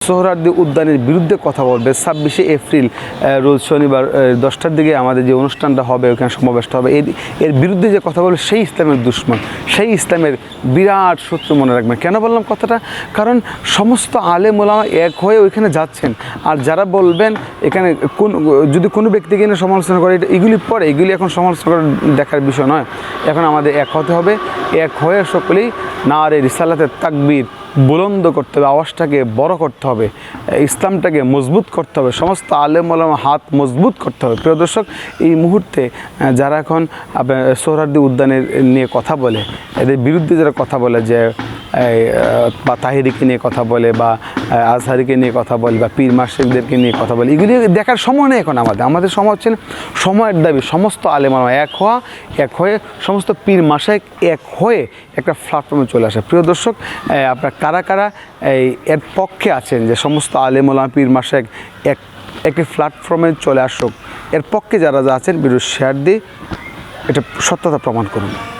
সোহরাওয়ার্দী উদ্যানের বিরুদ্ধে কথা বলবে 26শে এপ্রিল রোজ শনিবার 10টার দিকে আমাদের যে অনুষ্ঠানটা হবে, ওখানে সমাবেশটা হবে, এর বিরুদ্ধে যে কথা বলবে সেই ইসলামের দুশমন, সেই ইসলামের বিরাট শত্রু মনে রাখবেন। কেন বললাম কথাটা? কারণ সমস্ত আলেম ওলামা এক হয়ে ওইখানে যাচ্ছেন। আর যারা বলবেন এখানে যদি কোনো ব্যক্তিকে নিয়ে সমালোচনা করে, এগুলি এখন সমালোচনা করে দেখার বিষয় নয়। এখন আমাদের এক হতে হবে, এক হয়ে সকলেই নারে রিসালাতের তাকবীর বুলন্দ করতে হবে, আওয়াজটাকে বড় করতে হবে, ইসলামটাকে মজবুত করতে হবে, সমস্ত আলেম ওলামা হাত মজবুত করতে হবে। প্রিয় দর্শক, এই মুহূর্তে যারা এখন সোহরাওয়ার্দী উদ্যানের নিয়ে কথা বলে, এদের বিরুদ্ধে যারা কথা বলে, যে বা তাহিরিকে নিয়ে কথা বলে, বা আজহারিকে নিয়ে কথা বলে, বা পীর মাশায়েখদেরকে নিয়ে কথা বলে, এগুলি দেখার সময় নেই এখন আমাদের সময় হচ্ছে সময়ের দাবি সমস্ত আলেম ওলামা এক হয়ে সমস্ত পীর মাশায়েখ এক হয়ে একটা প্ল্যাটফর্মে চলে আসে। প্রিয় দর্শক, আপনার কারা কারা এর পক্ষে আছেন যে সমস্ত আলেম ওলামা পীর মাশায়েখ একটি প্ল্যাটফর্মে চলে আসুক, এর পক্ষে যারা আছেন ভিডিও শেয়ার দিয়ে এটা সত্যতা প্রমাণ করুন।